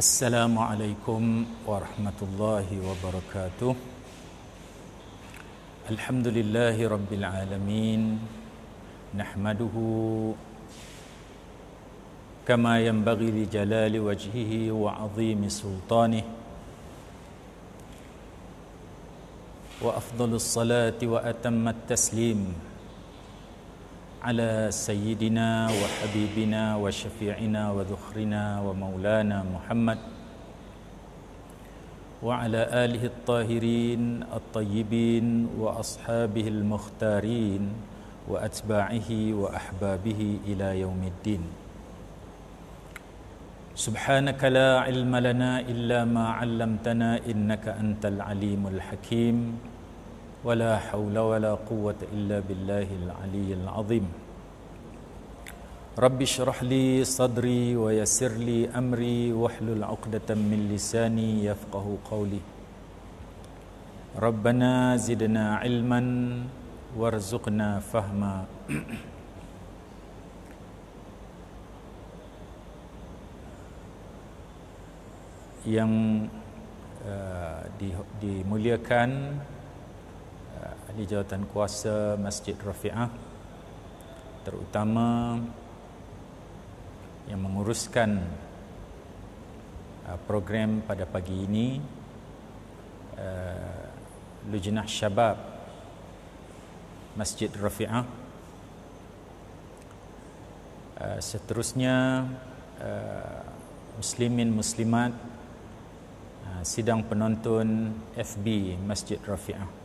Assalamualaikum warahmatullahi wabarakatuh. Alhamdulillahi rabbil alamin. Nahmaduhu kama yanbaghi li jalali wajhihi wa 'azimi sultanih. Wa afdhalus salati wa atammat taslim على سيدنا وحبيبنا وشفيعنا وذخرنا ومولانا محمد وعلى آله الطاهرين الطيبين وأصحابه المختارين وأتباعه وأحبابه إلى يوم الدين. سبحانك لا علم لنا إلا ما علمتنا إنك أنت العليم الحكيم ولا حول ولا قوة إلا بالله العلي العظيم. رب اشرح لي صدري ويسر لي أمري واحلل عقدة من لساني يفقه قولي. ربنا زدنا علما وارزقنا فهما. Yang dimuliakan Ahli Jawatan Kuasa Masjid Rafi'ah, terutama yang menguruskan program pada pagi ini, Lujnah Syabab Masjid Rafi'ah, seterusnya muslimin muslimat, sidang penonton FB Masjid Rafi'ah.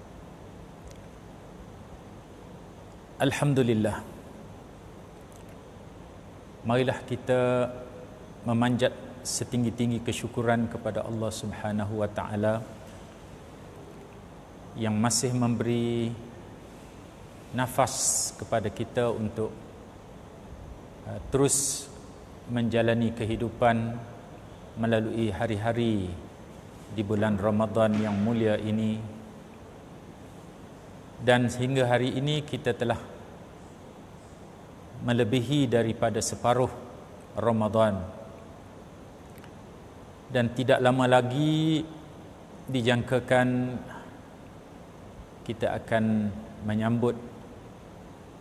Alhamdulillah, marilah kita memanjat setinggi-tinggi kesyukuran kepada Allah Subhanahu wa taala yang masih memberi nafas kepada kita untuk terus menjalani kehidupan melalui hari-hari di bulan Ramadan yang mulia ini. Dan sehingga hari ini kita telah melebihi daripada separuh Ramadan, dan tidak lama lagi dijangkakan kita akan menyambut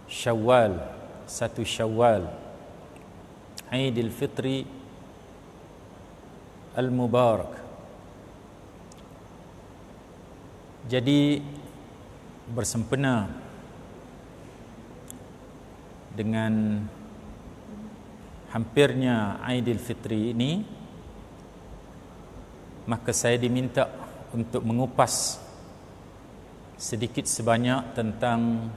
Syawal, 1 Syawal, Aidil Fitri Al-Mubarak. Jadi bersempena dengan hampirnya Aidil Fitri ini, maka saya diminta untuk mengupas sedikit sebanyak tentang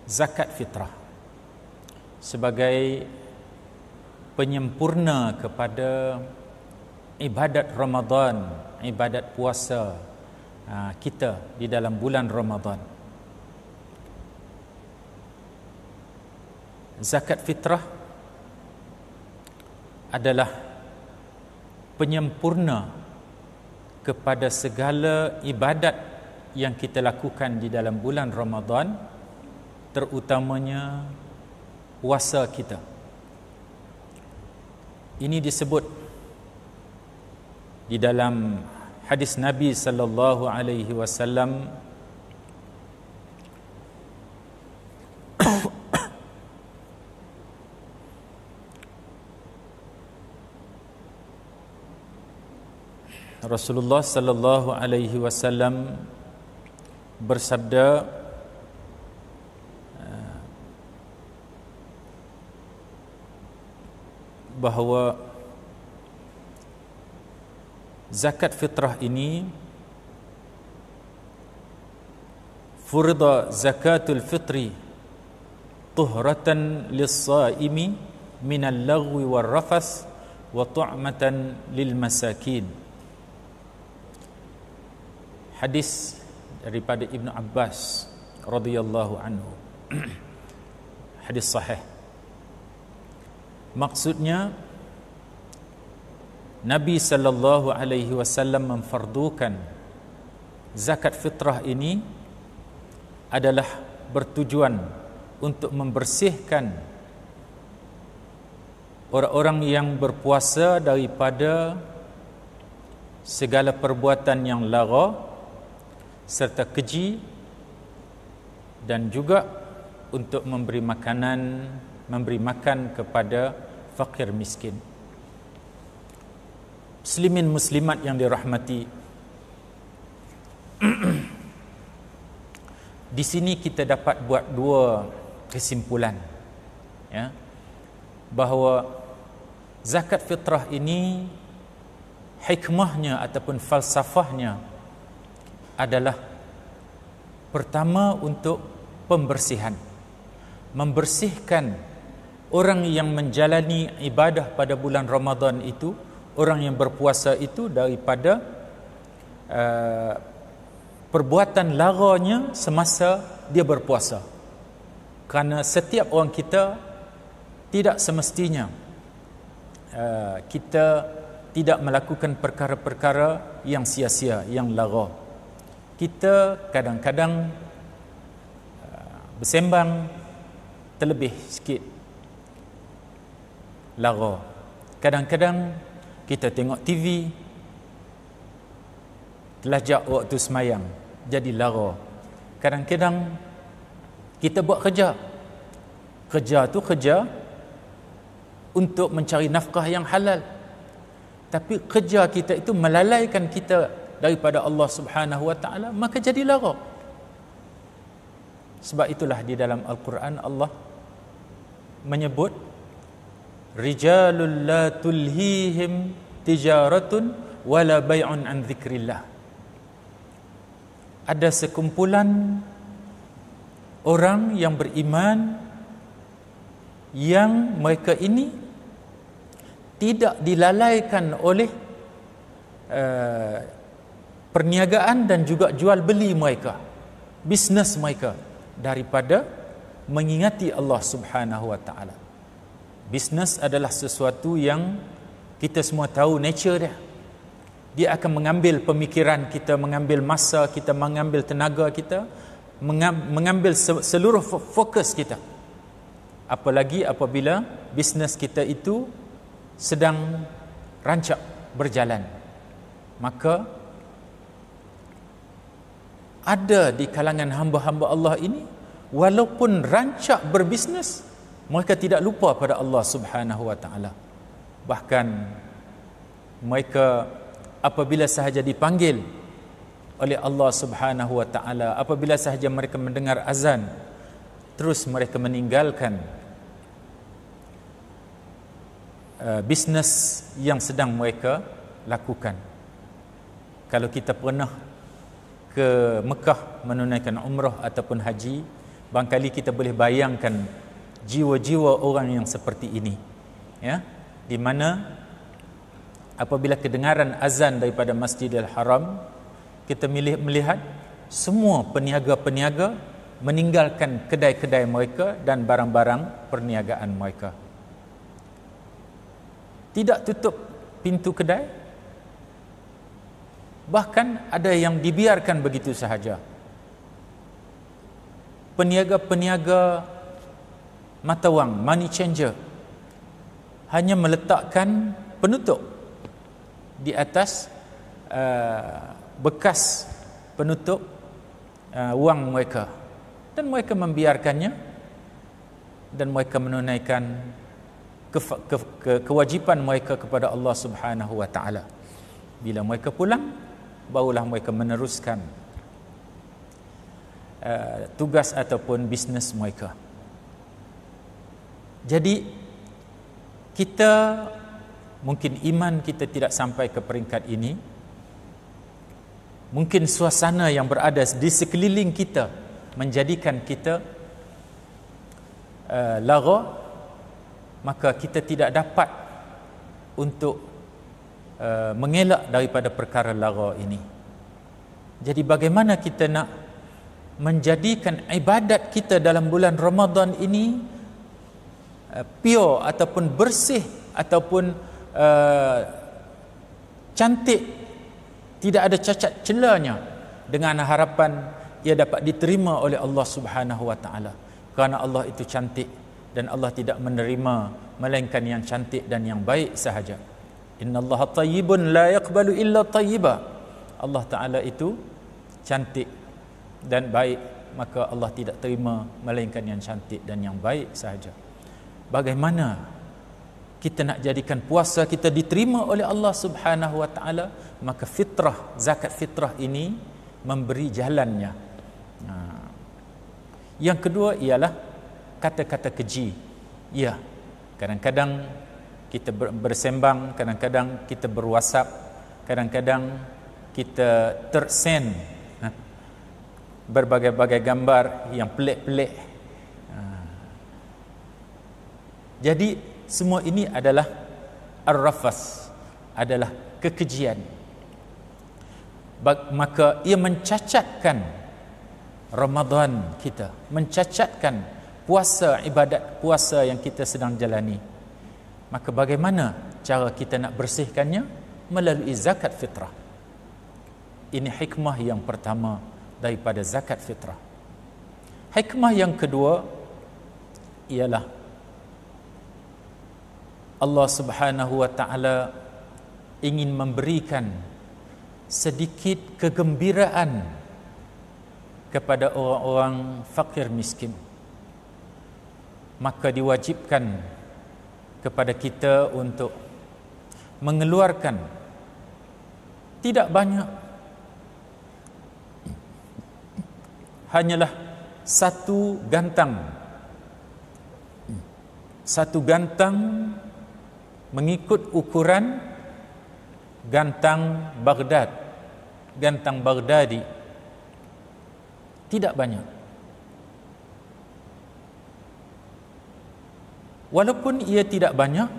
zakat fitrah sebagai penyempurna kepada ibadat Ramadan, ibadat puasa kita di dalam bulan Ramadan. Zakat fitrah adalah penyempurna kepada segala ibadat yang kita lakukan di dalam bulan Ramadan, terutamanya puasa kita. Ini disebut di dalam hadis Nabi sallallahu alaihi wasallam, Rasulullah sallallahu alaihi wasallam bersabda, bahawa zakat fitrah ini, furida zakatul fitri tuhratan lis-saimi minal lagwi war rafas wa tu'matan lil masakin. Hadis daripada Ibnu Abbas radhiyallahu anhu. Hadis sahih. Maksudnya, Nabi sallallahu alaihi wasallam memfardukan zakat fitrah ini adalah bertujuan untuk membersihkan orang-orang yang berpuasa daripada segala perbuatan yang lara serta keji, dan juga untuk memberi makan kepada fakir miskin. Muslimin muslimat yang dirahmati, di sini kita dapat buat dua kesimpulan, ya, bahawa zakat fitrah ini hikmahnya ataupun falsafahnya adalah pertama untuk pembersihan, membersihkan orang yang menjalani ibadah pada bulan Ramadan itu, orang yang berpuasa itu daripada perbuatan laranya semasa dia berpuasa. Kerana setiap orang kita tidak semestinya kita tidak melakukan perkara-perkara yang sia-sia, yang lara. Kita kadang-kadang bersembang terlebih sikit, lara. Kadang-kadang kita tengok TV, telajak waktu semayang, jadi lara. Kadang-kadang kita buat kerja tu kerja untuk mencari nafkah yang halal, tapi kerja kita itu melalaikan kita daripada Allah Subhanahu wa taala, maka jadi lara. Sebab itulah di dalam Al-Quran Allah menyebut rijalul la tulhihim tijaratun wala bai'un an dzikrillah. Ada sekumpulan orang yang beriman yang mereka ini tidak dilalaikan oleh perniagaan dan juga jual beli mereka, bisnes mereka, daripada mengingati Allah Subhanahu wa taala. Bisnes adalah sesuatu yang kita semua tahu nature dia. Dia akan mengambil pemikiran kita, mengambil masa kita, mengambil tenaga kita, mengambil seluruh fokus kita. Apalagi apabila bisnes kita itu sedang rancak berjalan. Maka ada di kalangan hamba-hamba Allah ini, walaupun rancak berbisnes, mereka tidak lupa pada Allah Subhanahu wa taala. Bahkan mereka apabila sahaja dipanggil oleh Allah Subhanahu wa taala, apabila sahaja mereka mendengar azan, terus mereka meninggalkan bisnes yang sedang mereka lakukan. Kalau kita pernah ke Mekah menunaikan umrah ataupun haji, barangkali kita boleh bayangkan jiwa-jiwa orang yang seperti ini, ya, di mana apabila kedengaran azan daripada Masjidil Haram, kita melihat semua peniaga-peniaga meninggalkan kedai-kedai mereka dan barang-barang perniagaan mereka. Tidak tutup pintu kedai, bahkan ada yang dibiarkan begitu sahaja. Peniaga-peniaga mata wang, money changer, hanya meletakkan penutup di atas bekas penutup wang mereka, dan mereka membiarkannya, dan mereka menunaikan kewajipan mereka kepada Allah Subhanahu wa taala. Bila mereka pulang, barulah mereka meneruskan tugas ataupun bisnes mereka. Jadi kita mungkin iman kita tidak sampai ke peringkat ini. Mungkin suasana yang berada di sekeliling kita menjadikan kita lara, maka kita tidak dapat untuk mengelak daripada perkara lara ini. Jadi bagaimana kita nak menjadikan ibadat kita dalam bulan Ramadan ini pure ataupun bersih ataupun cantik, tidak ada cacat celanya, dengan harapan ia dapat diterima oleh Allah Subhanahu wa taala. Kerana Allah itu cantik, dan Allah tidak menerima melainkan yang cantik dan yang baik sahaja. Innallaha tayyibun la yaqbalu illa tayyiba. Allah Ta'ala itu cantik dan baik, maka Allah tidak terima melainkan yang cantik dan yang baik sahaja. Bagaimana kita nak jadikan puasa kita diterima oleh Allah Subhanahu wa taala? Maka fitrah, zakat fitrah ini memberi jalannya. Yang kedua ialah kata-kata keji. Ya, kadang-kadang kita bersembang, kadang-kadang kita berwhatsapp, kadang-kadang kita tersend berbagai-bagai gambar yang pelik-pelik. Jadi semua ini adalah ar-rafas, adalah kekejian. Maka ia mencacatkan Ramadan kita, mencacatkan puasa, ibadat puasa yang kita sedang jalani. Maka bagaimana cara kita nak bersihkannya? Melalui zakat fitrah. Ini hikmah yang pertama daripada zakat fitrah. Hikmah yang kedua ialah Allah Subhanahu wa taala ingin memberikan sedikit kegembiraan kepada orang-orang fakir miskin. Maka diwajibkan kepada kita untuk mengeluarkan tidak banyak, hanyalah satu gantang mengikut ukuran gantang Baghdad, gantang Baghdadi. Tidak banyak. Walaupun ia tidak banyak,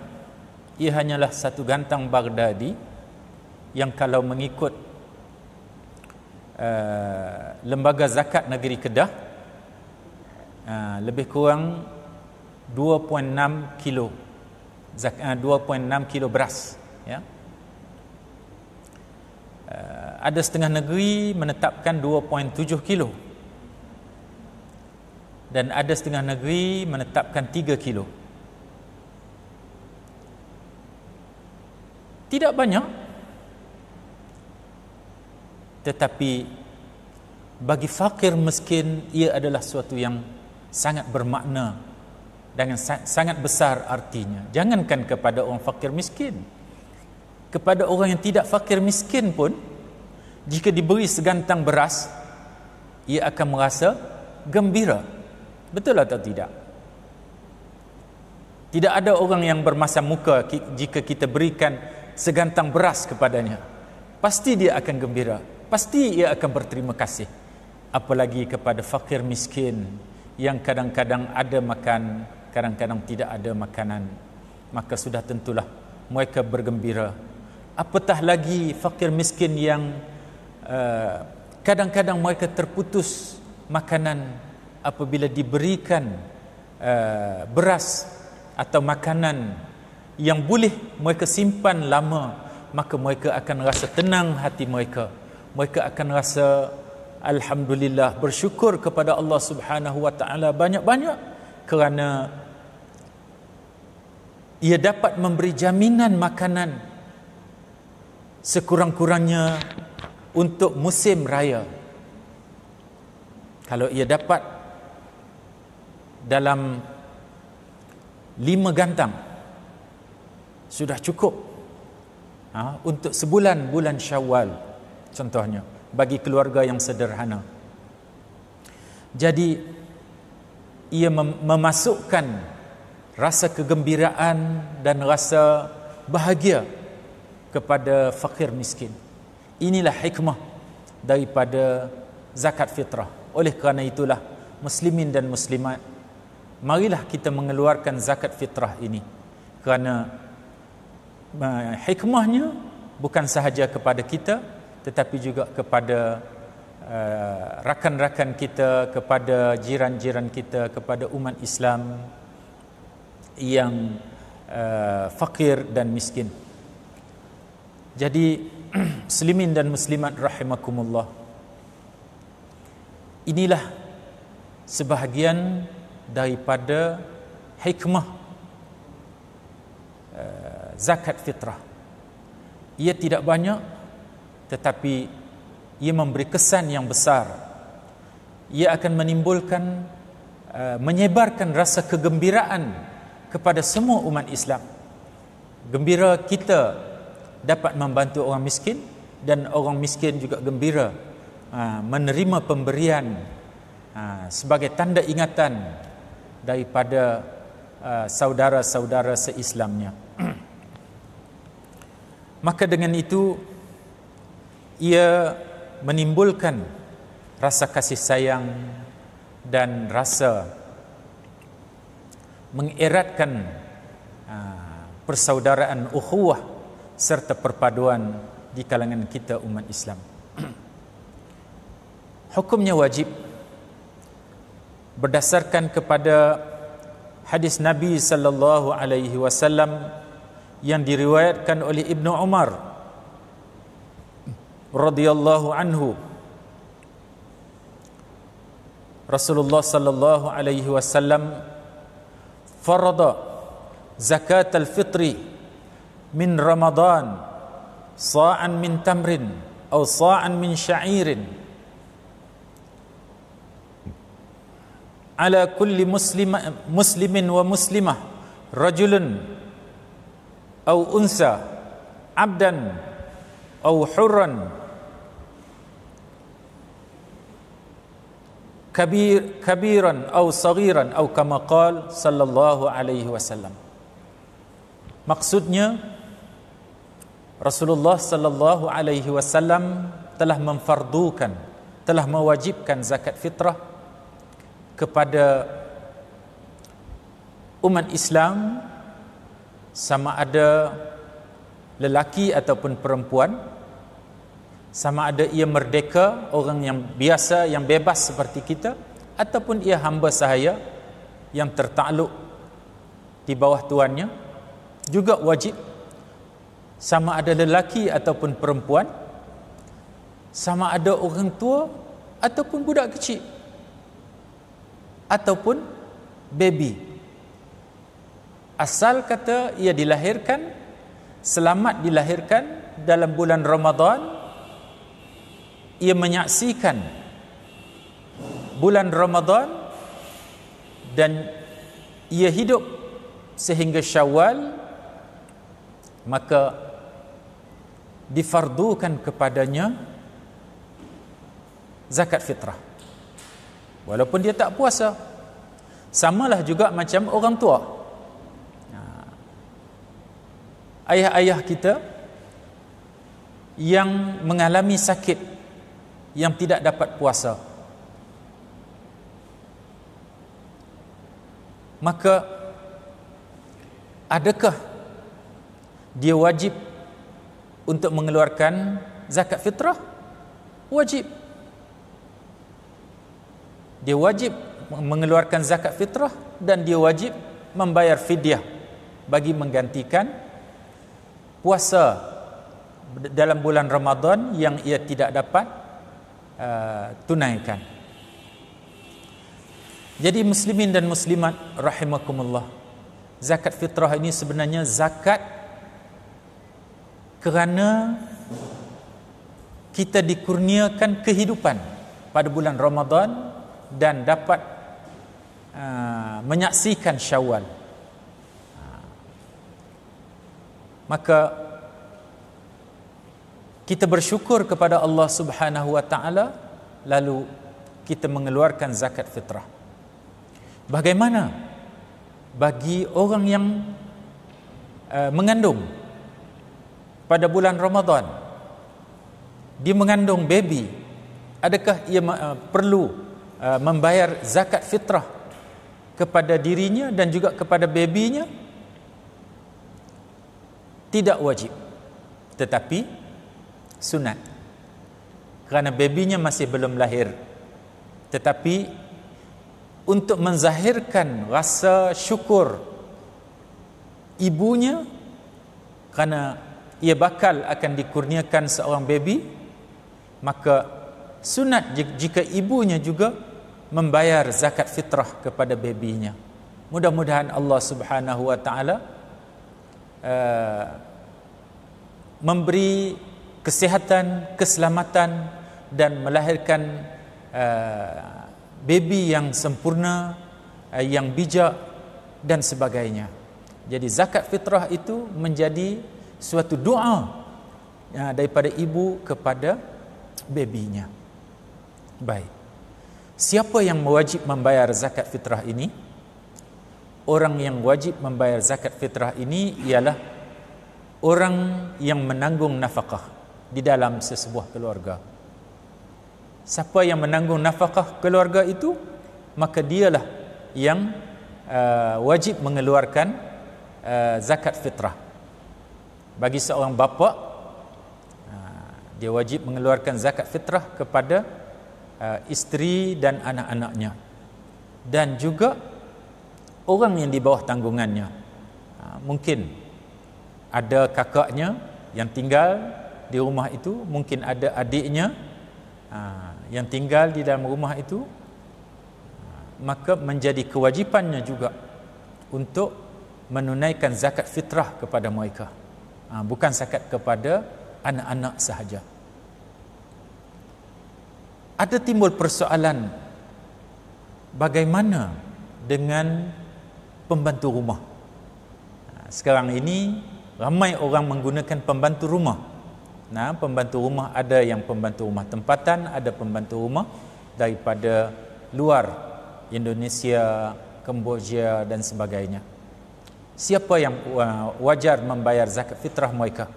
ia hanyalah satu gantang Baghdadi yang kalau mengikut lembaga zakat negeri Kedah, lebih kurang 2.6 kilo 2.6 kilo beras, ya. Ada setengah negeri menetapkan 2.7 kilo dan ada setengah negeri menetapkan 3 kilo. Tidak banyak, tetapi bagi fakir miskin ia adalah suatu yang sangat bermakna dan sangat besar artinya. Jangankan kepada orang fakir miskin, kepada orang yang tidak fakir miskin pun, jika diberi segantang beras, ia akan merasa gembira. Betul atau tidak? Tidak ada orang yang bermasam muka jika kita berikan segantang beras kepadanya. Pasti dia akan gembira, pasti ia akan berterima kasih. Apalagi kepada fakir miskin yang kadang-kadang ada makan, kadang-kadang tidak ada makanan, maka sudah tentulah mereka bergembira. Apatah lagi fakir miskin yang kadang-kadang mereka terputus makanan, apabila diberikan beras atau makanan yang boleh mereka simpan lama, maka mereka akan rasa tenang hati mereka. Mereka akan rasa alhamdulillah, bersyukur kepada Allah Subhanahu wa taala banyak-banyak kerana ia dapat memberi jaminan makanan sekurang-kurangnya untuk musim raya. Kalau ia dapat dalam 5 gantang, sudah cukup untuk sebulan, bulan Syawal contohnya, bagi keluarga yang sederhana. Jadi ia memasukkan rasa kegembiraan dan rasa bahagia kepada fakir miskin. Inilah hikmah daripada zakat fitrah. Oleh kerana itulah muslimin dan muslimat, marilah kita mengeluarkan zakat fitrah ini, kerana hikmahnya bukan sahaja kepada kita, tetapi juga kepada rakan-rakan kita, kepada jiran-jiran kita, kepada umat Islam yang fakir dan miskin. Jadi muslimin dan muslimat rahimakumullah, inilah sebahagian daripada hikmah zakat fitrah. Ia tidak banyak, tetapi ia memberi kesan yang besar. Ia akan menimbulkan, menyebarkan rasa kegembiraan kepada semua umat Islam. Gembira kita dapat membantu orang miskin, dan orang miskin juga gembira menerima pemberian sebagai tanda ingatan daripada saudara-saudara se-Islamnya. Maka dengan itu ia menimbulkan rasa kasih sayang dan rasa mengeratkan persaudaraan ukhuwah serta perpaduan di kalangan kita umat Islam. Hukumnya wajib berdasarkan kepada hadis Nabi sallallahu alaihi wasallam yang diriwayatkan oleh Ibnu Umar radhiyallahu anhu. Rasulullah sallallahu alaihi wasallam farada zakat al-fitri min Ramadan sa'an min tamrin atau sa'an min sya'irin ala kulli muslimin wa muslimah rajulun atau unsa abdan atau hurran kabiran atau saghiran atau kama qala sallallahu alaihi wasallam. Maksudnya Rasulullah sallallahu alaihi wasallam telah memfardukan, telah mewajibkan zakat fitrah kepada umat Islam, sama ada lelaki ataupun perempuan, sama ada ia merdeka, orang yang biasa, yang bebas seperti kita, ataupun ia hamba sahaya yang tertakluk di bawah tuannya, juga wajib. Sama ada lelaki ataupun perempuan, sama ada orang tua ataupun budak kecil, ataupun baby. Asal kata ia dilahirkan, selamat dilahirkan dalam bulan Ramadan, ia menyaksikan bulan Ramadan dan ia hidup sehingga Syawal, maka difardukan kepadanya zakat fitrah, walaupun dia tak puasa. Samalah juga macam orang tua. Ayah-ayah kita yang mengalami sakit, yang tidak dapat puasa, maka adakah dia wajib untuk mengeluarkan zakat fitrah? Wajib. Dia wajib mengeluarkan zakat fitrah, dan dia wajib membayar fidyah bagi menggantikan puasa dalam bulan Ramadan yang ia tidak dapat tunaikan. Jadi muslimin dan muslimat rahimakumullah, zakat fitrah ini sebenarnya zakat kerana kita dikurniakan kehidupan pada bulan Ramadan dan dapat menyaksikan Syawal. Maka kita bersyukur kepada Allah Subhanahu wa taala, lalu kita mengeluarkan zakat fitrah. Bagaimana bagi orang yang mengandung pada bulan Ramadan? Dia mengandung baby, adakah ia perlu membayar zakat fitrah kepada dirinya dan juga kepada babynya? Tidak wajib, tetapi sunat, kerana babynya masih belum lahir. Tetapi untuk menzahirkan rasa syukur ibunya kerana ia bakal akan dikurniakan seorang baby, maka sunat jika ibunya juga membayar zakat fitrah kepada babynya. Mudah-mudahan Allah Subhanahu wa taala memberi kesihatan, keselamatan dan melahirkan baby yang sempurna, yang bijak dan sebagainya. Jadi zakat fitrah itu menjadi suatu doa daripada ibu kepada babynya. Baik. Siapa yang wajib membayar zakat fitrah ini? Orang yang wajib membayar zakat fitrah ini ialah orang yang menanggung nafkah di dalam sesebuah keluarga. Siapa yang menanggung nafkah keluarga itu, maka dialah yang wajib mengeluarkan zakat fitrah. Bagi seorang bapa, dia wajib mengeluarkan zakat fitrah kepada isteri dan anak-anaknya, dan juga orang yang di bawah tanggungannya. Mungkin ada kakaknya yang tinggal di rumah itu, mungkin ada adiknya yang tinggal di dalam rumah itu, maka menjadi kewajipannya juga untuk menunaikan zakat fitrah kepada mereka, bukan zakat kepada anak-anak sahaja. Ada timbul persoalan, bagaimana dengan pembantu rumah? Sekarang ini ramai orang menggunakan pembantu rumah. Pembantu rumah, ada yang pembantu rumah tempatan, ada pembantu rumah daripada luar Indonesia, Kemboja dan sebagainya. Siapa yang wajar membayar zakat fitrah mereka?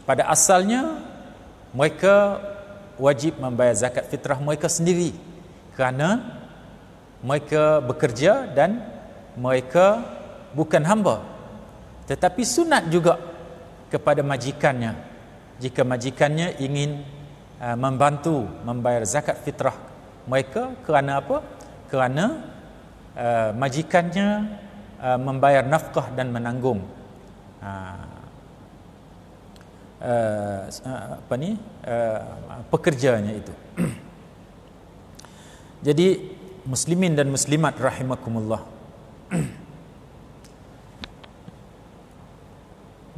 Pada asalnya mereka wajib membayar zakat fitrah mereka sendiri, kerana mereka bekerja dan mereka bukan hamba. Tetapi sunat juga kepada majikannya, jika majikannya ingin membantu membayar zakat fitrah mereka. Kerana apa? Kerana majikannya membayar nafkah dan menanggung pekerjaannya itu. Jadi muslimin dan muslimat rahimakumullah,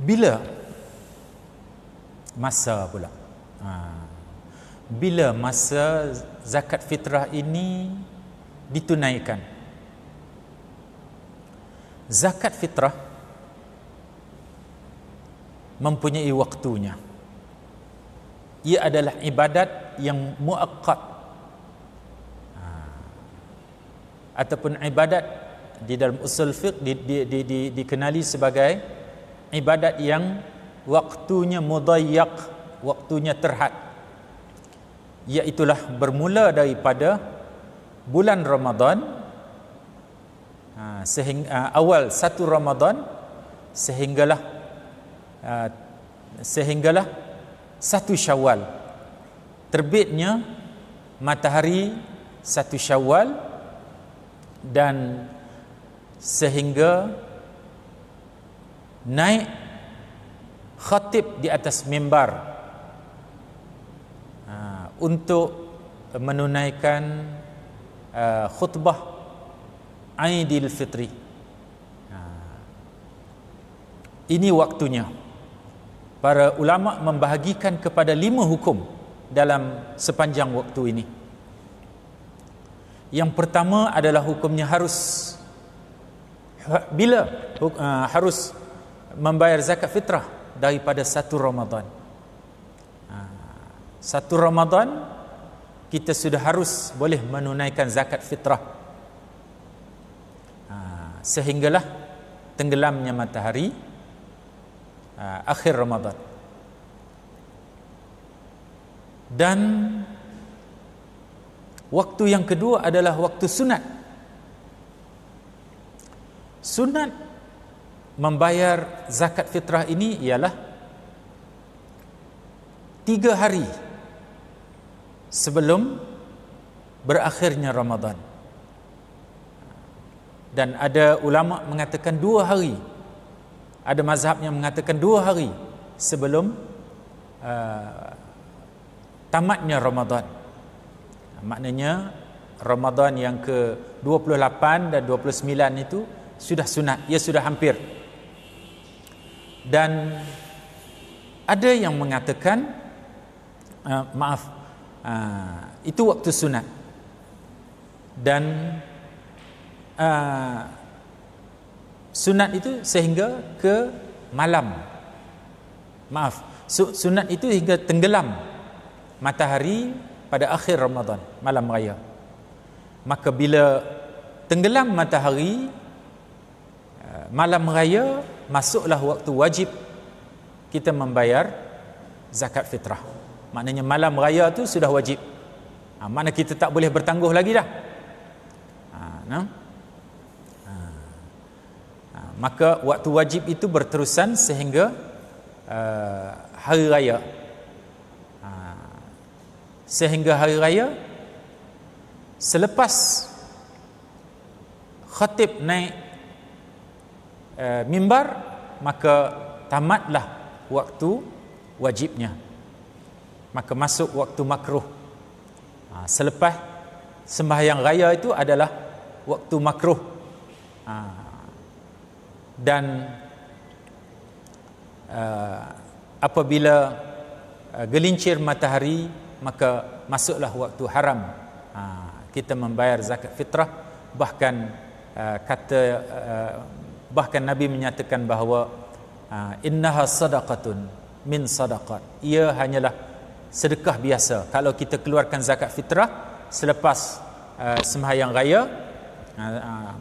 bila masa pula bila masa zakat fitrah ini ditunaikan? Zakat fitrah mempunyai waktunya. Ia adalah ibadat yang muakkad, ataupun ibadat di dalam usul fiqh dikenali sebagai ibadat yang waktunya mudayyak, waktunya terhad. Iaitulah bermula daripada bulan Ramadan, sehingga awal 1 Ramadan sehinggalah 1 Syawal, terbitnya matahari 1 Syawal, dan sehingga naik khatib di atas mimbar untuk menunaikan khutbah Aidil Fitri. Ini waktunya. Para ulama membahagikan kepada 5 hukum dalam sepanjang waktu ini. Yang pertama adalah hukumnya harus harus membayar zakat fitrah daripada 1 Ramadan. 1 Ramadan kita sudah harus boleh menunaikan zakat fitrah, sehinggalah tenggelamnya matahari akhir Ramadan. Dan waktu yang kedua adalah waktu sunat. Sunat membayar zakat fitrah ini ialah 3 hari sebelum berakhirnya Ramadan. Dan ada ulama mengatakan 2 hari. Ada mazhab yang mengatakan 2 hari sebelum tamatnya Ramadan. Maknanya Ramadan yang ke-28 dan 29 itu sudah sunat, ia sudah hampir. Dan ada yang mengatakan itu waktu sunat. Dan sunat itu sehingga ke malam. Sunat itu hingga tenggelam matahari pada akhir Ramadan, malam raya. Maka bila tenggelam matahari malam raya, masuklah waktu wajib kita membayar zakat fitrah. Maknanya malam raya tu sudah wajib. Mana kita tak boleh bertangguh lagi dah. Maka waktu wajib itu berterusan sehingga hari raya. Sehingga hari raya, selepas khatib naik mimbar, maka tamatlah waktu wajibnya. Maka masuk waktu makruh. Selepas sembahyang raya itu adalah waktu makruh. Dan apabila gelincir matahari, maka masuklah waktu haram kita membayar zakat fitrah. Bahkan Nabi menyatakan bahawa innaha sadaqatun min sadaqat, ia hanyalah sedekah biasa. Kalau kita keluarkan zakat fitrah selepas sembahyang raya,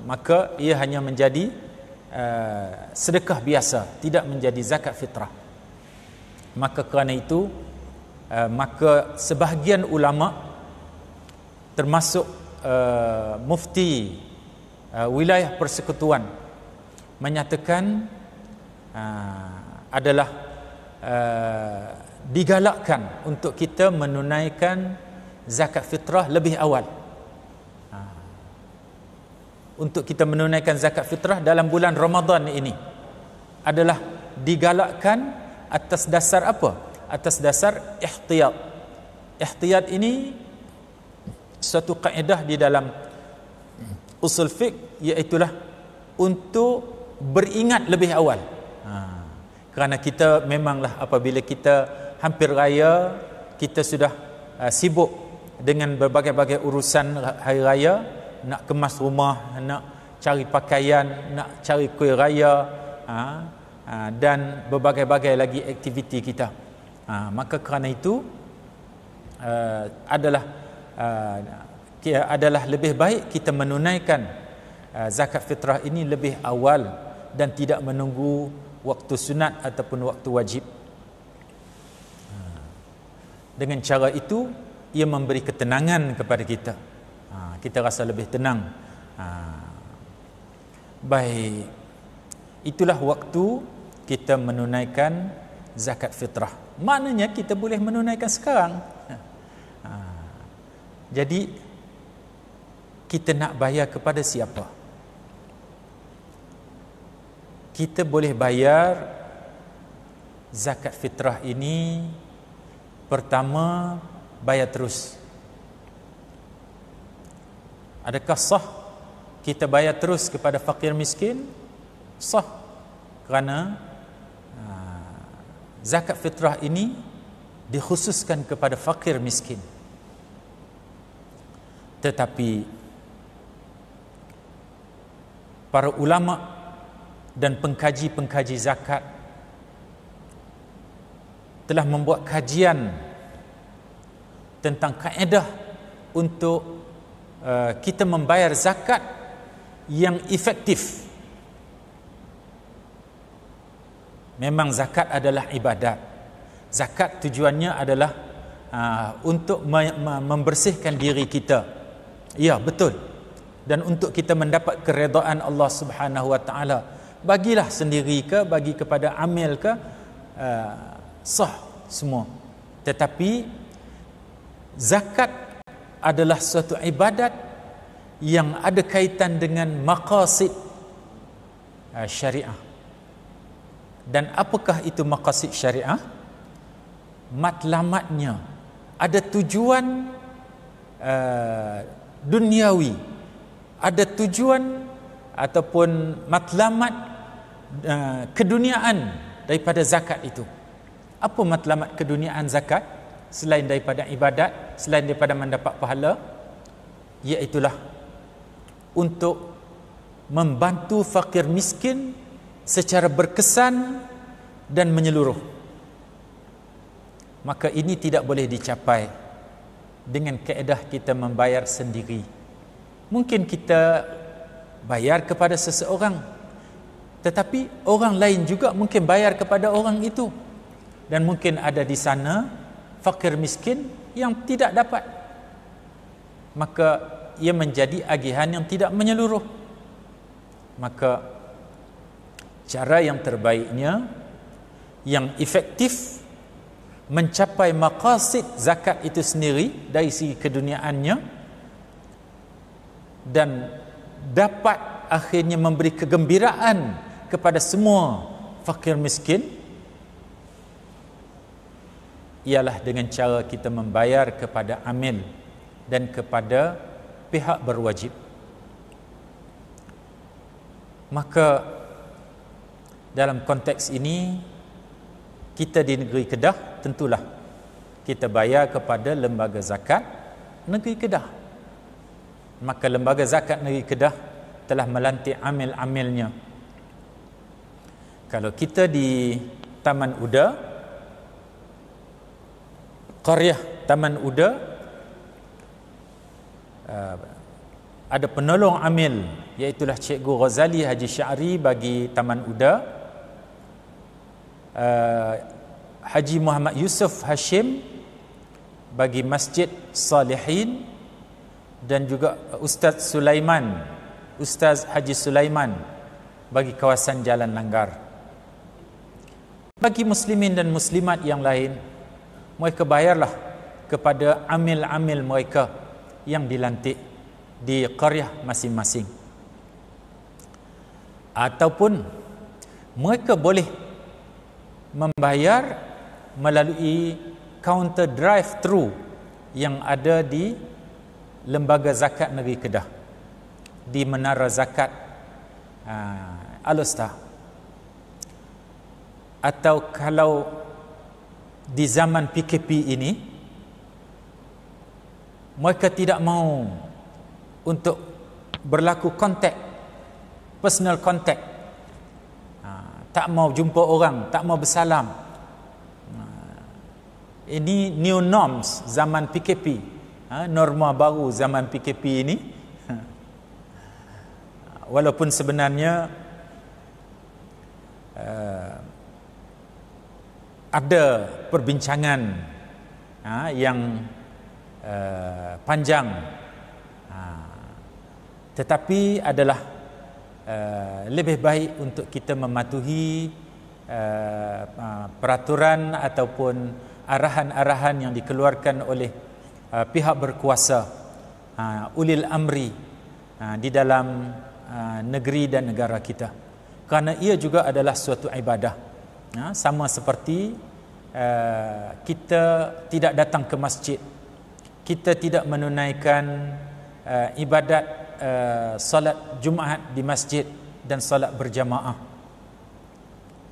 maka ia hanya menjadi sedekah biasa, tidak menjadi zakat fitrah. Maka kerana itu, maka sebahagian ulama termasuk mufti wilayah persekutuan menyatakan adalah digalakkan untuk kita menunaikan zakat fitrah lebih awal. Untuk kita menunaikan zakat fitrah dalam bulan Ramadan ini adalah digalakkan atas dasar apa? Atas dasar ihtiyat. Ihtiyat ini suatu kaedah di dalam usul fiqh, iaitulah untuk beringat lebih awal. Kerana kita memanglah apabila kita hampir raya, kita sudah sibuk dengan berbagai-bagai urusan hari raya, nak kemas rumah, nak cari pakaian, nak cari kuih raya, dan berbagai-bagai lagi aktiviti kita. Maka kerana itu adalah lebih baik kita menunaikan zakat fitrah ini lebih awal dan tidak menunggu waktu sunat ataupun waktu wajib. Dengan cara itu, ia memberi ketenangan kepada kita. Kita rasa lebih tenang. Baik, itulah waktu kita menunaikan zakat fitrah. Maknanya kita boleh menunaikan sekarang. Jadi kita nak bayar kepada siapa? Kita boleh bayar zakat fitrah ini, pertama, bayar terus. Adakah sah kita bayar terus kepada fakir miskin? Sah. Kerana zakat fitrah ini dikhususkan kepada fakir miskin. Tetapi para ulama dan pengkaji-pengkaji zakat telah membuat kajian tentang kaedah untuk kita membayar zakat yang efektif. Memang zakat adalah ibadat. Zakat tujuannya adalah untuk membersihkan diri kita. Ya, betul. Dan untuk kita mendapat keredaan Allah Subhanahu wa taala. Bagilah sendiri ke, bagi kepada amil ke, sah semua. Tetapi zakat adalah suatu ibadat yang ada kaitan dengan maqasid syariah. Dan apakah itu maqasid syariah? Matlamatnya, ada tujuan duniawi, ada tujuan ataupun matlamat keduniaan daripada zakat itu. Apa matlamat keduniaan zakat selain daripada ibadat, selain daripada mendapat pahala? Iaitulah untuk membantu fakir miskin secara berkesan dan menyeluruh. Maka ini tidak boleh dicapai dengan kaedah kita membayar sendiri. Mungkin kita bayar kepada seseorang, tetapi orang lain juga mungkin bayar kepada orang itu, dan mungkin ada di sana fakir miskin yang tidak dapat, maka ia menjadi agihan yang tidak menyeluruh. Maka cara yang terbaiknya, yang efektif mencapai maqasid zakat itu sendiri dari segi keduniaannya, dan dapat akhirnya memberi kegembiraan kepada semua fakir miskin, ialah dengan cara kita membayar kepada amil dan kepada pihak berwajib. Maka dalam konteks ini, kita di negeri Kedah tentulah kita bayar kepada lembaga zakat negeri Kedah. Maka lembaga zakat negeri Kedah telah melantik amil-amilnya. Kalau kita di Taman Uda, Qaryah Taman Uda, ada penolong amil, iaitulah Cikgu Ghazali Haji Syari bagi Taman Uda, Haji Muhammad Yusuf Hashim bagi Masjid Salihin, dan juga Ustaz Sulaiman, Ustaz Haji Sulaiman bagi kawasan Jalan Langgar. Bagi muslimin dan muslimat yang lain, mereka bayarlah kepada amil-amil mereka yang dilantik di qaryah masing-masing. Ataupun mereka boleh membayar melalui kaunter drive-thru yang ada di Lembaga Zakat Negeri Kedah, di Menara Zakat Al-Ustah. Atau kalau di zaman PKP ini mereka tidak mau untuk berlaku kontak, personal contact, tak mau jumpa orang, tak mau bersalam. Ini new norms zaman PKP, norma baru zaman PKP ini. Walaupun sebenarnya ada perbincangan yang panjang, tetapi adalah lebih baik untuk kita mematuhi peraturan ataupun arahan-arahan yang dikeluarkan oleh pihak berkuasa, ulil amri di dalam negeri dan negara kita, kerana ia juga adalah suatu ibadah. Sama seperti kita tidak datang ke masjid, kita tidak menunaikan ibadat solat Jumaat di masjid dan solat berjamaah.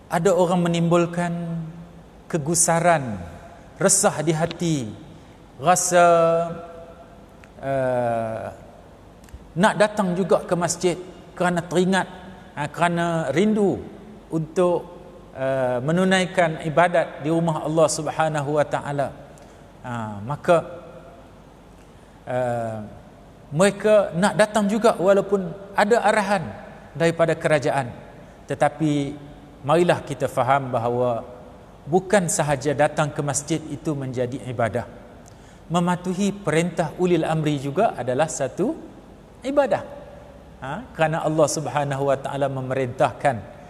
Ada orang menimbulkan kegusaran, resah di hati, rasa nak datang juga ke masjid kerana teringat, kerana rindu untuk menunaikan ibadat di rumah Allah Subhanahu wa taala. Maka mereka nak datang juga walaupun ada arahan daripada kerajaan. Tetapi marilah kita faham bahawa bukan sahaja datang ke masjid itu menjadi ibadah. Mematuhi perintah ulil amri juga adalah satu ibadah. Kerana Allah Subhanahu wa taala memerintahkan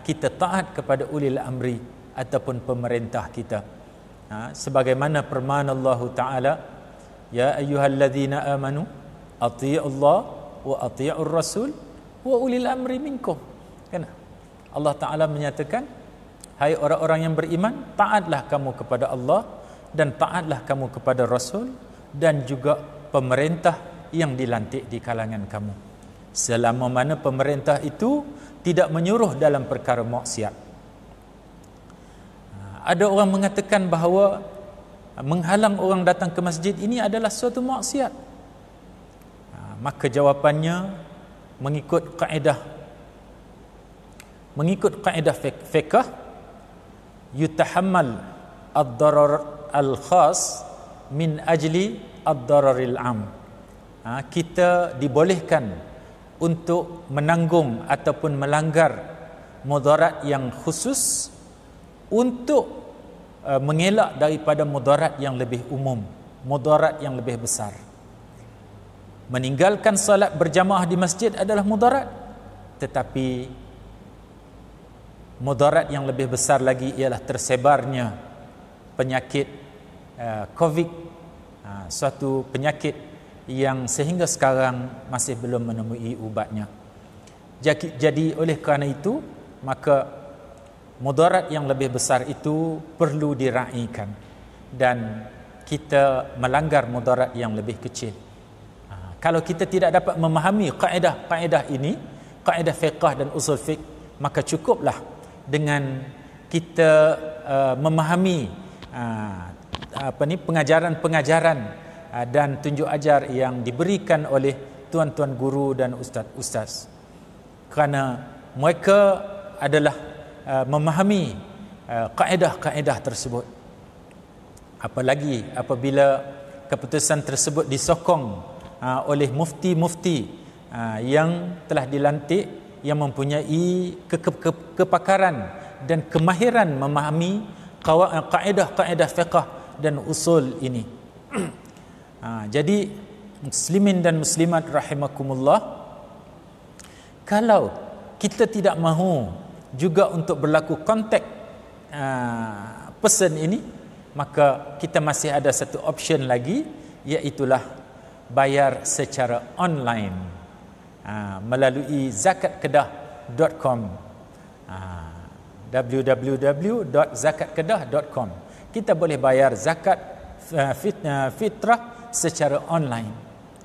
kita taat kepada ulil amri ataupun pemerintah kita. Sebagaimana firman Allah Taala, ya ayyuhalladzina amanu athi'u Allah wa athi'ur rasul wa ulil amri minkum. Kan Allah Taala menyatakan, hai orang-orang yang beriman, taatlah kamu kepada Allah dan taatlah kamu kepada Rasul dan juga pemerintah yang dilantik di kalangan kamu, selama mana pemerintah itu tidak menyuruh dalam perkara maksiat. Ada orang mengatakan bahawa menghalang orang datang ke masjid ini adalah suatu maksiat. Maka jawapannya mengikut kaedah fiqh, yutahammal ad-darar al-khas min ajli ad-dararil am. Kita dibolehkan untuk menanggung ataupun melanggar mudarat yang khusus untuk mengelak daripada mudarat yang lebih umum, mudarat yang lebih besar. Meninggalkan salat berjamaah di masjid adalah mudarat, tetapi mudarat yang lebih besar lagi ialah tersebarnya penyakit COVID, suatu penyakit yang sehingga sekarang masih belum menemui ubatnya. Jadi oleh kerana itu, maka mudarat yang lebih besar itu perlu diraikan dan kita melanggar mudarat yang lebih kecil. Kalau kita tidak dapat memahami kaedah ini, kaedah fiqh dan usul fiqh, maka cukuplah dengan kita memahami pengajaran-pengajaran dan tunjuk ajar yang diberikan oleh tuan-tuan guru dan ustaz-ustaz, kerana mereka adalah memahami kaedah-kaedah tersebut. Apalagi apabila keputusan tersebut disokong oleh mufti-mufti yang telah dilantik, yang mempunyai kepakaran dan kemahiran memahami kaedah-kaedah fiqh dan usul ini. Jadi muslimin dan muslimat rahimakumullah, kalau kita tidak mahu juga untuk berlaku kontak person ini, maka kita masih ada satu option lagi, iaitulah bayar secara online melalui zakatkedah.com, www.zakatkedah.com. Kita boleh bayar zakat fitrah secara online,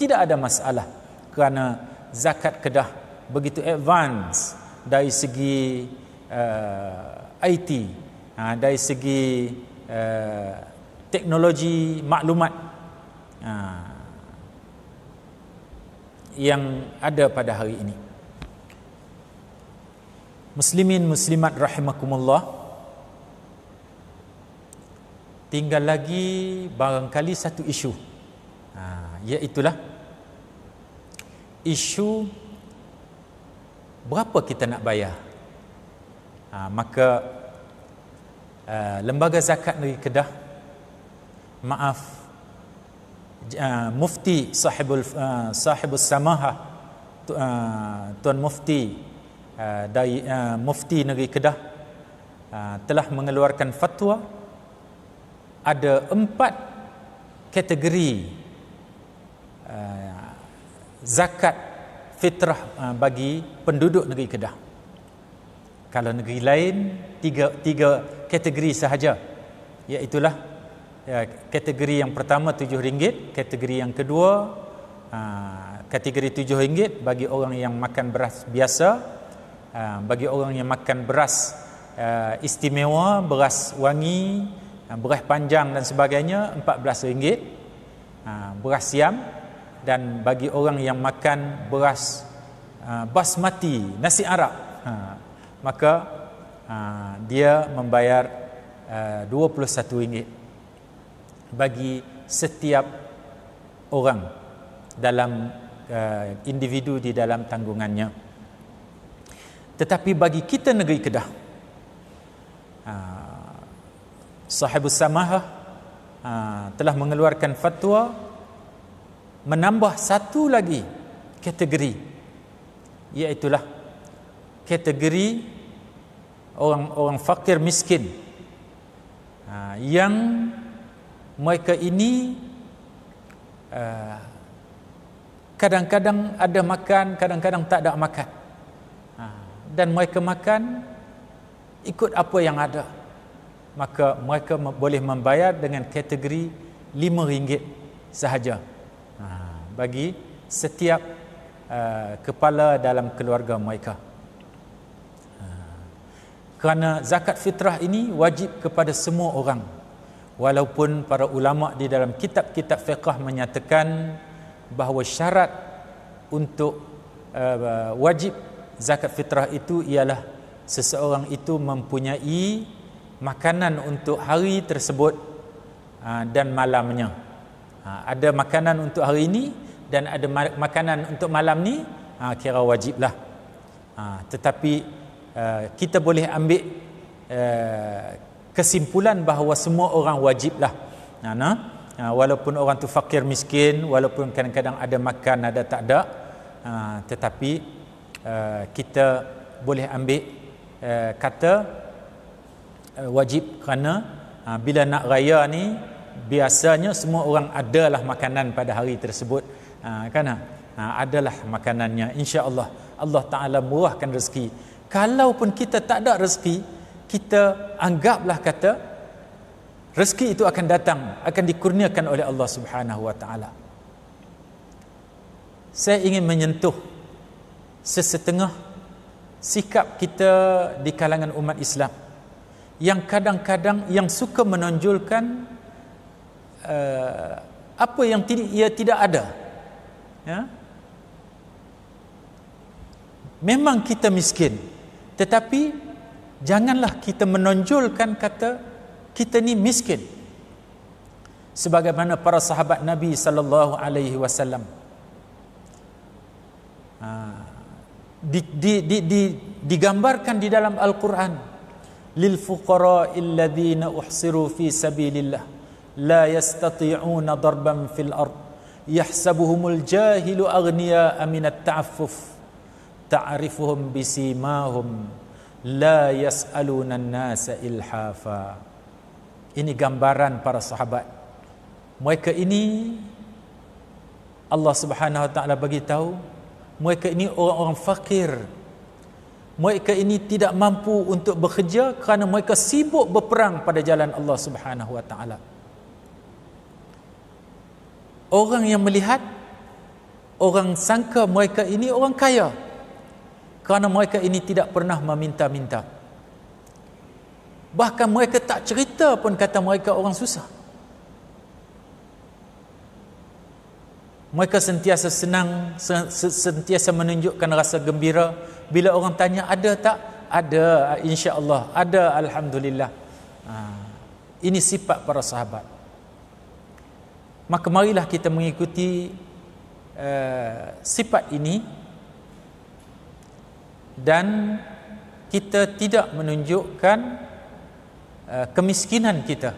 tidak ada masalah, kerana zakat Kedah begitu advance dari segi IT, dari segi teknologi maklumat yang ada pada hari ini. Muslimin muslimat rahimakumullah, tinggal lagi barangkali satu isu, iaitulah isu berapa kita nak bayar. Maka Lembaga Zakat Negeri Kedah, Mufti sahibus samaha, Tuan Mufti dari Mufti Negeri Kedah telah mengeluarkan fatwa. Ada 4 kategori zakat fitrah bagi penduduk negeri Kedah. Kalau negeri lain tiga kategori sahaja, iaitulah kategori yang pertama RM7, kategori yang kedua kategori RM7 bagi orang yang makan beras biasa, bagi orang yang makan beras istimewa, beras wangi, beras panjang dan sebagainya RM14, beras siam, dan bagi orang yang makan beras basmati, nasi Arab, maka dia membayar RM21 bagi setiap orang dalam individu di dalam tanggungannya. Tetapi bagi kita negeri Kedah, Sahibus Samahah telah mengeluarkan fatwa menambah satu lagi kategori, iaitulah kategori orang fakir miskin, yang mereka ini kadang-kadang ada makan, kadang-kadang tak ada makan, dan mereka makan ikut apa yang ada. Maka mereka boleh membayar dengan kategori RM5 sahaja bagi setiap kepala dalam keluarga mereka. Kerana zakat fitrah ini wajib kepada semua orang. Walaupun para ulama di dalam kitab-kitab fiqh menyatakan bahawa syarat untuk wajib zakat fitrah itu ialah seseorang itu mempunyai makanan untuk hari tersebut dan malamnya. Ada makanan untuk hari ini dan ada makanan untuk malam ni, kira wajiblah. Tetapi kita boleh ambil kesimpulan bahawa semua orang wajiblah. Walaupun orang tu fakir miskin, walaupun kadang-kadang ada makan ada tak ada, tetapi kita boleh ambil kata wajib kerana bila nak raya ni biasanya semua orang adalah makanan pada hari tersebut, kan? Adalah makanannya, insya-Allah Allah Taala murahkan rezeki. Kalaupun kita tak ada rezeki, kita anggaplah kata rezeki itu akan datang, akan dikurniakan oleh Allah Subhanahu wa taala. Saya ingin menyentuh sesetengah sikap kita di kalangan umat Islam yang kadang-kadang yang suka menonjolkan apa yang ia tidak ada. Ya? Memang kita miskin, tetapi janganlah kita menonjolkan kata kita ni miskin. Sebagaimana para sahabat Nabi sallallahu alaihi wasallam digambarkan di dalam Al-Quran, lil fuqara'il ladzina uhsiru fi sabilillah la yastati'una darban fil ard yahsabuhumul jahilu aghniya'a minat ta'affuf ta'rifuhum bisimahum la yas'aluna an-nasa ilhafa. Ini gambaran para sahabat. Mereka ini Allah Subhanahu wa taala bagi tahu, mereka ini orang-orang fakir. Mereka ini tidak mampu untuk bekerja kerana mereka sibuk berperang pada jalan Allah Subhanahu wa taala. Orang yang melihat, orang sangka mereka ini orang kaya kerana mereka ini tidak pernah meminta-minta. Bahkan mereka tak cerita pun kata mereka orang susah. Mereka sentiasa senang, sentiasa menunjukkan rasa gembira. Bila orang tanya ada tak? Ada, insya-Allah. Ada, alhamdulillah. Ini sifat para sahabat. Maka marilah kita mengikuti sifat ini dan kita tidak menunjukkan kemiskinan kita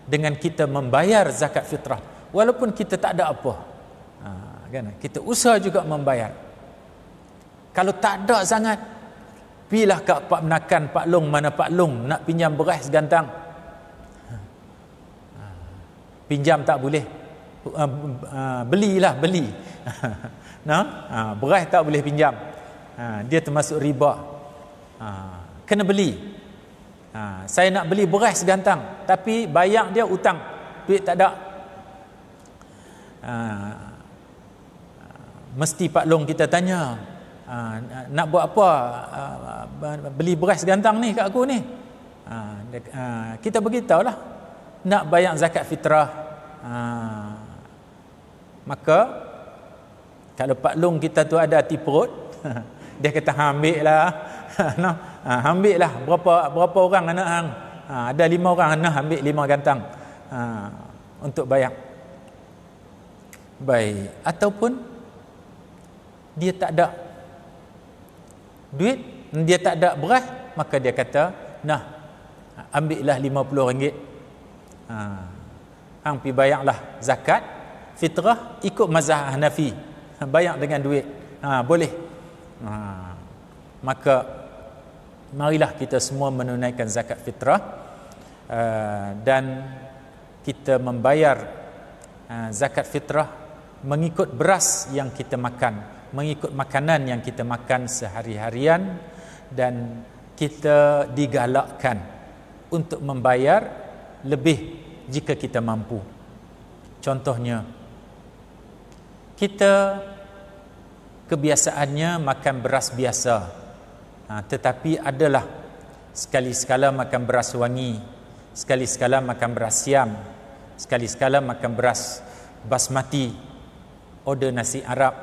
dengan kita membayar zakat fitrah walaupun kita tak ada apa. Kan? Kita usaha juga membayar. Kalau tak ada sangat, pilah kat Pak Menakan, Pak Long, mana Pak Long nak pinjam beras segantang. Pinjam tak boleh. Belilah, beli. Beras tak boleh pinjam. Dia termasuk riba. Kena beli. Saya nak beli beras segantang, tapi bayar dia utang. Duit tak ada. Mesti Pak Long kita tanya, nak buat apa beli beras gantang ni kat aku ni? Kita beritahulah nak bayar zakat fitrah. Maka kalau Pak Long kita tu ada hati perut, dia kata ambil lah. Ambil lah, berapa orang anak hang? Ada 5 orang anak, ambil 5 gantang untuk bayar. Baik, ataupun dia tak ada duit, dia tak ada beras, maka dia kata, nah, ambillah RM50. Hang pi bayarlah zakat fitrah ikut mazhab Hanafi, bayar dengan duit. Boleh. Maka marilah kita semua menunaikan zakat fitrah dan kita membayar zakat fitrah mengikut beras yang kita makan, mengikut makanan yang kita makan sehari-harian, dan kita digalakkan untuk membayar lebih jika kita mampu. Contohnya, kita kebiasaannya makan beras biasa, tetapi adalah sekali-sekala makan beras wangi, sekali-sekala makan beras siam, sekali-sekala makan beras basmati, order nasi Arab,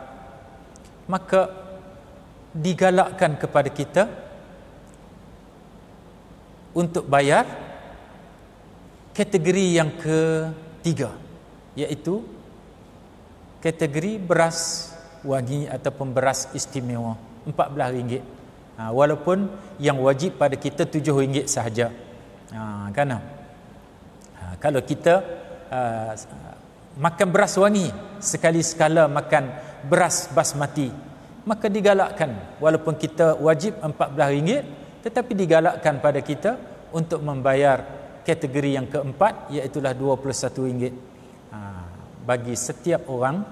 maka digalakkan kepada kita untuk bayar kategori yang ketiga, iaitu kategori beras wangi ataupun beras istimewa, RM14. Walaupun yang wajib pada kita RM7 sahaja. Kan? Kalau kita makan beras wangi, sekali-sekala makan beras basmati, maka digalakkan, walaupun kita wajib RM14, tetapi digalakkan pada kita untuk membayar kategori yang keempat, iaitulah RM21 bagi setiap orang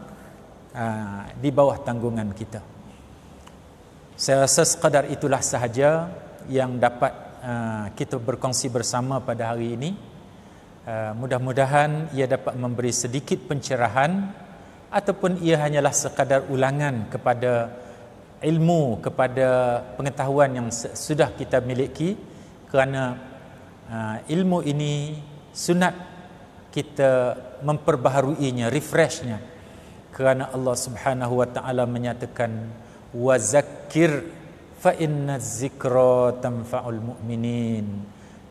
di bawah tanggungan kita. Saya rasa sekadar itulah sahaja yang dapat kita berkongsi bersama pada hari ini. Mudah-mudahan ia dapat memberi sedikit pencerahan, ataupun ia hanyalah sekadar ulangan kepada ilmu, kepada pengetahuan yang sudah kita miliki, kerana ilmu ini sunat kita memperbaharuinya, refreshnya, kerana Allah Subhanahu wa taala menyatakan wa zakkir fa inna zikra tanfa'ul mu'minin,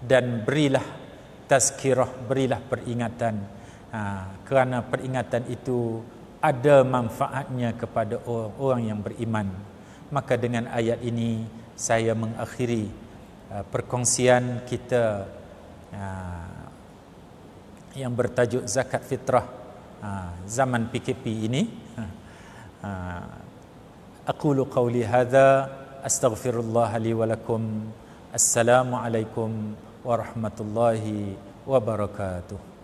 dan berilah tazkirah, berilah peringatan, kerana peringatan itu ada manfaatnya kepada orang yang beriman. Maka dengan ayat ini saya mengakhiri perkongsian kita yang bertajuk zakat fitrah zaman PKP ini. Aqulu qawli hadza astaghfirullah li wa lakum. Assalamualaikum warahmatullahi wabarakatuh.